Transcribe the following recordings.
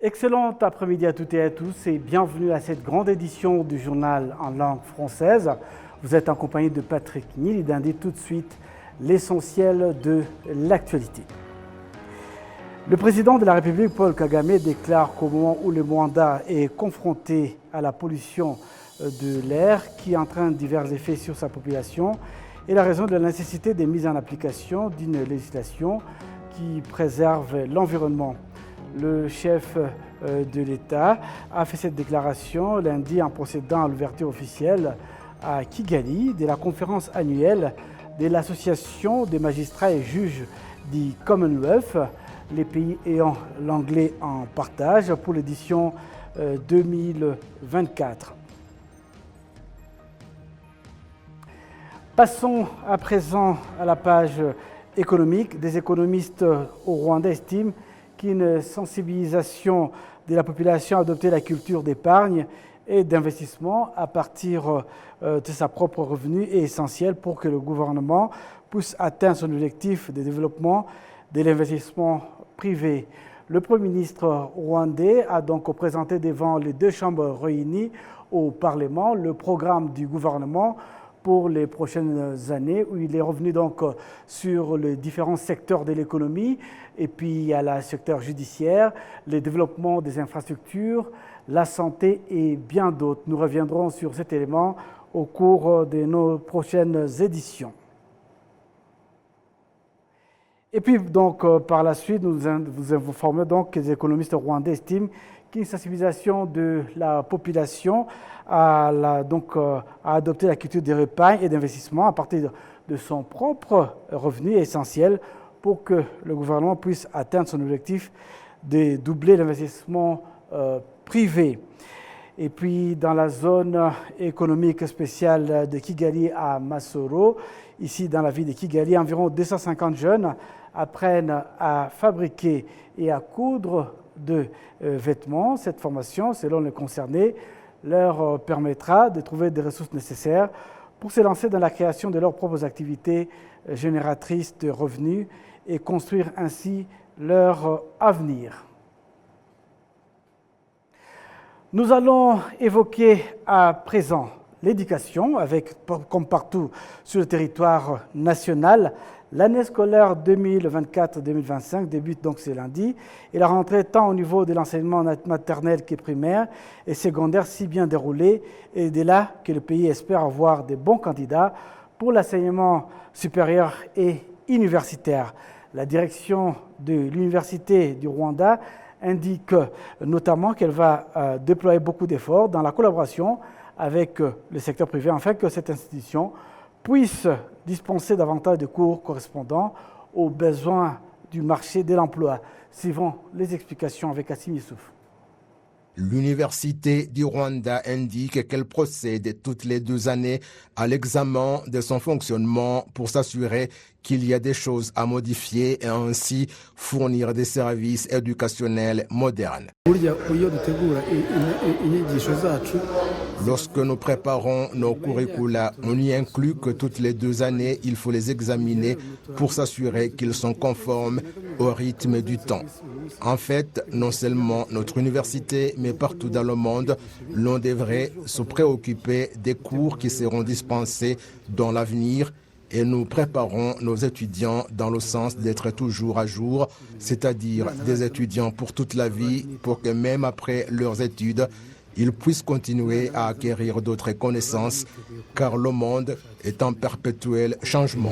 Excellent après-midi à toutes et à tous et bienvenue à cette grande édition du journal en langue française. Vous êtes en compagnie de Patrick Nil. Il indique tout de suite l'essentiel de l'actualité. Le président de la République, Paul Kagame, déclare qu'au moment où le Rwanda est confronté à la pollution de l'air qui entraîne divers effets sur sa population, est la raison de la nécessité de mise en application d'une législation qui préserve l'environnement. Le chef de l'État a fait cette déclaration lundi en procédant à l'ouverture officielle à Kigali de la conférence annuelle de l'Association des magistrats et juges du Commonwealth, les pays ayant l'anglais en partage pour l'édition 2024. Passons à présent à la page économique. Des économistes au Rwanda estiment qu'une sensibilisation de la population à adopter la culture d'épargne et d'investissement à partir de sa propre revenu est essentielle pour que le gouvernement puisse atteindre son objectif de développement de l'investissement privé. Le Premier ministre rwandais a donc présenté devant les deux chambres réunies au Parlement le programme du gouvernement pour les prochaines années, où il est revenu donc sur les différents secteurs de l'économie, et puis à la secteur judiciaire, le développement des infrastructures, la santé et bien d'autres. Nous reviendrons sur cet élément au cours de nos prochaines éditions. Et puis donc par la suite, nous vous informons donc que les économistes rwandais estiment qu'une sensibilisation de la population à adopter la culture de l'épargne et d'investissement à partir de son propre revenu est essentielle pour que le gouvernement puisse atteindre son objectif de doubler l'investissement privé. Et puis dans la zone économique spéciale de Kigali à Masoro, ici dans la ville de Kigali, environ 250 jeunes apprennent à fabriquer et à coudre de vêtements. Cette formation, selon les concernés, leur permettra de trouver des ressources nécessaires pour se lancer dans la création de leurs propres activités génératrices de revenus et construire ainsi leur avenir. Nous allons évoquer à présent l'éducation, avec, comme partout sur le territoire national, l'année scolaire 2024-2025 débute donc ce lundi et la rentrée tant au niveau de l'enseignement maternel que primaire et secondaire si bien déroulée et de là que le pays espère avoir de bons candidats pour l'enseignement supérieur et universitaire. La direction de l'Université du Rwanda indique notamment qu'elle va déployer beaucoup d'efforts dans la collaboration avec le secteur privé afin que cette institution puisse dispenser davantage de cours correspondant aux besoins du marché de l'emploi. Suivons les explications avec Assimi Youssouf. L'Université du Rwanda indique qu'elle procède toutes les 2 années à l'examen de son fonctionnement pour s'assurer qu'il y a des choses à modifier et ainsi fournir des services éducationnels modernes. Lorsque nous préparons nos curricula, on y inclut que toutes les 2 années, il faut les examiner pour s'assurer qu'ils sont conformes au rythme du temps. En fait, non seulement notre université, mais partout dans le monde, l'on devrait se préoccuper des cours qui seront dispensés dans l'avenir et nous préparons nos étudiants dans le sens d'être toujours à jour, c'est-à-dire des étudiants pour toute la vie, pour que même après leurs études, ils puissent continuer à acquérir d'autres connaissances, car le monde est en perpétuel changement.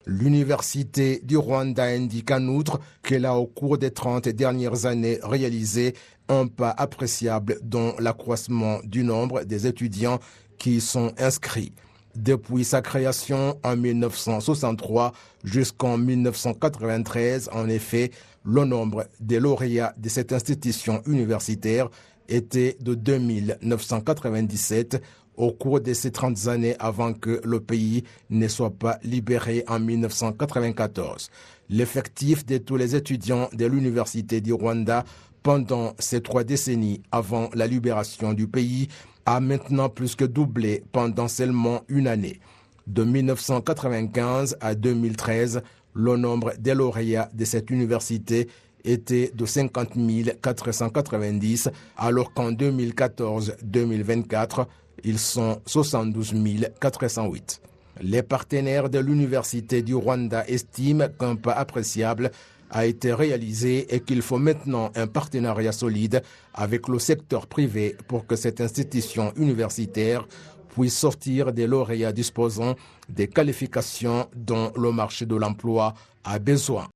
L'Université du Rwanda indique en outre qu'elle a au cours des 30 dernières années réalisé un pas appréciable dans l'accroissement du nombre des étudiants qui y sont inscrits. Depuis sa création en 1963 jusqu'en 1993, en effet, le nombre des lauréats de cette institution universitaire était de 2997 au cours de ces 30 années avant que le pays ne soit pas libéré en 1994. L'effectif de tous les étudiants de l'Université du Rwanda pendant ces 3 décennies avant la libération du pays a maintenant plus que doublé pendant seulement une année. De 1995 à 2013, le nombre des lauréats de cette université était de 50 490, alors qu'en 2014-2024, ils sont 72 408. Les partenaires de l'Université du Rwanda estiment qu'un pas appréciable a été réalisé et qu'il faut maintenant un partenariat solide avec le secteur privé pour que cette institution universitaire puisse sortir des lauréats disposant des qualifications dont le marché de l'emploi a besoin.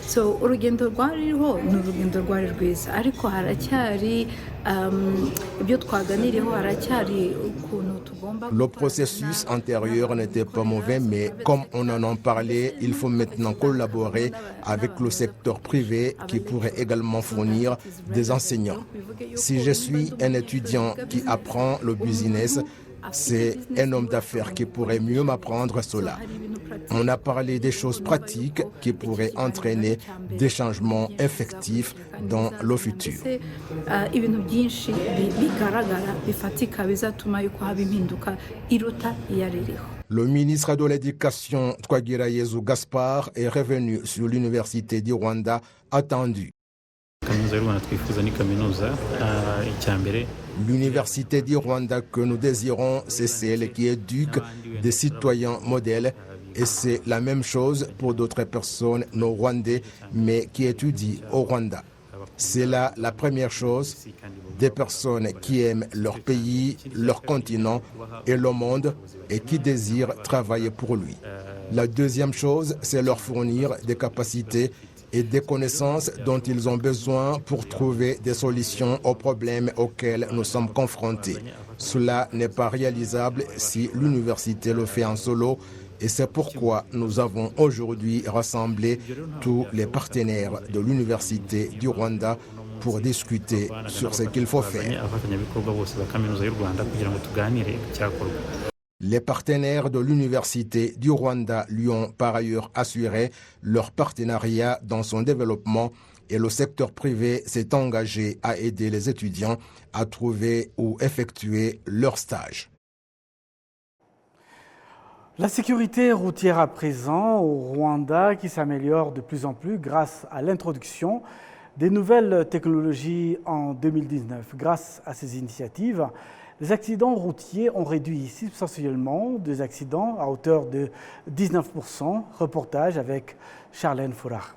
So urugendo rwariho ni urugendo rwari rwiza ariko haracyari ibyo twaganiriyeho haracyari ukuntu tugomba. Le processus antérieur n'était pas mauvais, mais comme on en a parlé, il faut maintenant collaborer avec le secteur privé qui pourrait également fournir des enseignants. Si je suis un étudiant qui apprend le business, c'est un homme d'affaires qui pourrait mieux m'apprendre cela. On a parlé des choses pratiques qui pourraient entraîner des changements effectifs dans le futur. Le ministre de l'Éducation, Twagirayezu Gaspard, est revenu sur l'Université du Rwanda attendue. L'Université du Rwanda que nous désirons, c'est celle qui éduque des citoyens modèles, et c'est la même chose pour d'autres personnes non rwandais, mais qui étudient au Rwanda. C'est là la première chose, des personnes qui aiment leur pays, leur continent et le monde et qui désirent travailler pour lui. La deuxième chose, c'est leur fournir des capacités et des connaissances dont ils ont besoin pour trouver des solutions aux problèmes auxquels nous sommes confrontés. Cela n'est pas réalisable si l'université le fait en solo, et c'est pourquoi nous avons aujourd'hui rassemblé tous les partenaires de l'Université du Rwanda pour discuter sur ce qu'il faut faire. Les partenaires de l'Université du Rwanda lui ont par ailleurs assuré leur partenariat dans son développement et le secteur privé s'est engagé à aider les étudiants à trouver ou effectuer leur stage. La sécurité routière à présent au Rwanda qui s'améliore de plus en plus grâce à l'introduction des nouvelles technologies en 2019. Grâce à ces initiatives, les accidents routiers ont réduit substantiellement des accidents à hauteur de 19%. Reportage avec Charlène Fourard.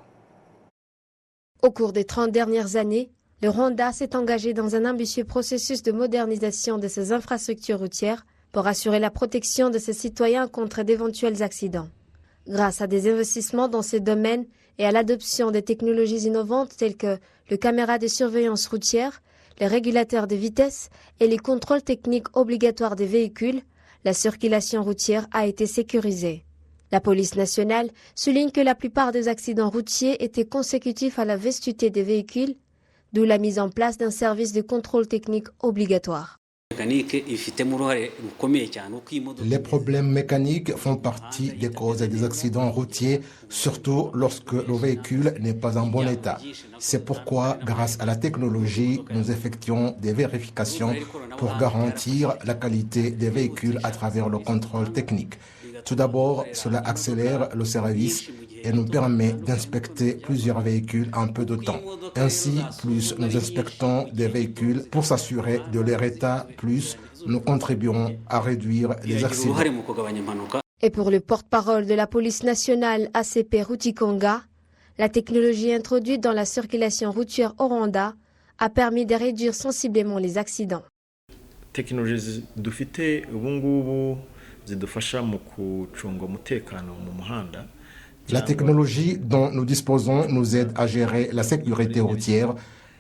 Au cours des 30 dernières années, le Rwanda s'est engagé dans un ambitieux processus de modernisation de ses infrastructures routières pour assurer la protection de ses citoyens contre d'éventuels accidents. Grâce à des investissements dans ces domaines et à l'adoption des technologies innovantes telles que les caméras de surveillance routière, les régulateurs de vitesse et les contrôles techniques obligatoires des véhicules, la circulation routière a été sécurisée. La police nationale souligne que la plupart des accidents routiers étaient consécutifs à la vestuté des véhicules, d'où la mise en place d'un service de contrôle technique obligatoire. Les problèmes mécaniques font partie des causes des accidents routiers, surtout lorsque le véhicule n'est pas en bon état. C'est pourquoi, grâce à la technologie, nous effectuons des vérifications pour garantir la qualité des véhicules à travers le contrôle technique. Tout d'abord, cela accélère le service et nous permet d'inspecter plusieurs véhicules en peu de temps. Ainsi, plus nous inspectons des véhicules pour s'assurer de leur état, plus nous contribuons à réduire les accidents. Et pour le porte-parole de la police nationale ACP Rutikonga, la technologie introduite dans la circulation routière au Rwanda a permis de réduire sensiblement les accidents. La technologie dont nous disposons nous aide à gérer la sécurité routière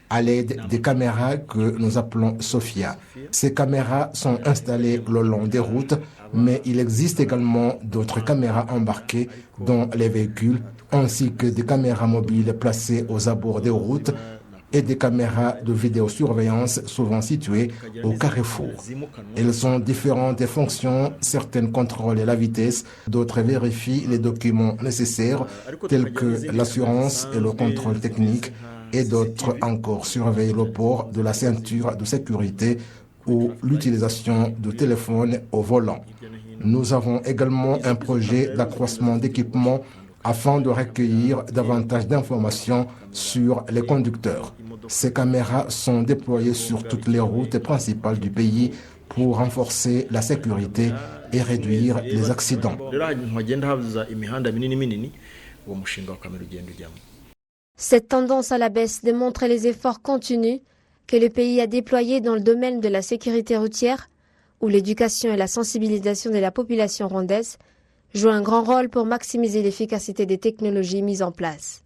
à l'aide des caméras que nous appelons Sophia. Ces caméras sont installées le long des routes, mais il existe également d'autres caméras embarquées dans les véhicules, ainsi que des caméras mobiles placées aux abords des routes et des caméras de vidéosurveillance souvent situées au carrefour. Elles ont différentes fonctions, certaines contrôlent la vitesse, d'autres vérifient les documents nécessaires tels que l'assurance et le contrôle technique, et d'autres encore surveillent le port de la ceinture de sécurité ou l'utilisation de téléphones au volant. Nous avons également un projet d'accroissement d'équipements afin de recueillir davantage d'informations sur les conducteurs. Ces caméras sont déployées sur toutes les routes principales du pays pour renforcer la sécurité et réduire les accidents. Cette tendance à la baisse démontre les efforts continus que le pays a déployés dans le domaine de la sécurité routière, où l'éducation et la sensibilisation de la population rwandaise jouent un grand rôle pour maximiser l'efficacité des technologies mises en place.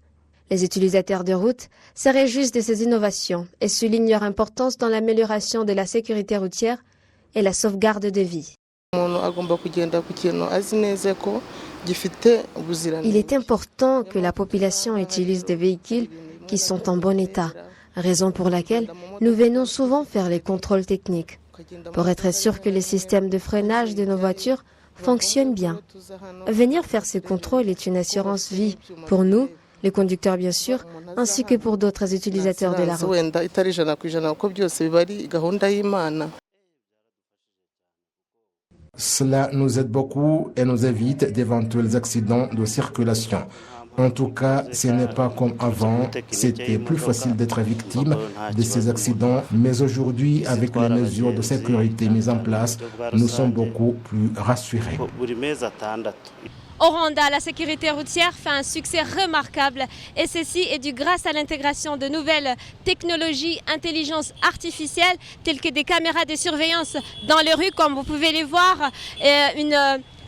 Les utilisateurs de route se réjouissent de ces innovations et soulignent leur importance dans l'amélioration de la sécurité routière et la sauvegarde de vie. Il est important que la population utilise des véhicules qui sont en bon état, raison pour laquelle nous venons souvent faire les contrôles techniques, pour être sûr que les systèmes de freinage de nos voitures fonctionnent bien. Venir faire ces contrôles est une assurance vie pour nous, les conducteurs bien sûr, ainsi que pour d'autres utilisateurs de la route. Cela nous aide beaucoup et nous évite d'éventuels accidents de circulation. En tout cas, ce n'est pas comme avant. C'était plus facile d'être victime de ces accidents, mais aujourd'hui, avec les mesures de sécurité mises en place, nous sommes beaucoup plus rassurés. Au Rwanda, la sécurité routière fait un succès remarquable et ceci est dû grâce à l'intégration de nouvelles technologies, intelligence artificielle, telles que des caméras de surveillance dans les rues, comme vous pouvez les voir,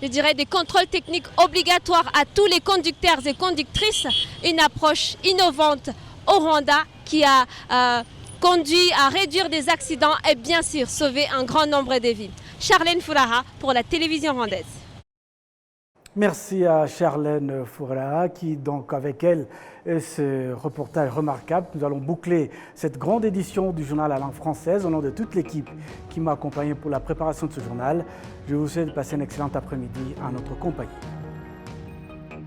des contrôles techniques obligatoires à tous les conducteurs et conductrices, une approche innovante au Rwanda qui a conduit à réduire des accidents et bien sûr sauver un grand nombre de vies. Charlène Fouraha pour la télévision rwandaise. Merci à Charlène Fouraha qui, donc, avec elle, ce reportage remarquable. Nous allons boucler cette grande édition du journal à langue française au nom de toute l'équipe qui m'a accompagné pour la préparation de ce journal. Je vous souhaite de passer un excellent après-midi en notre compagnie.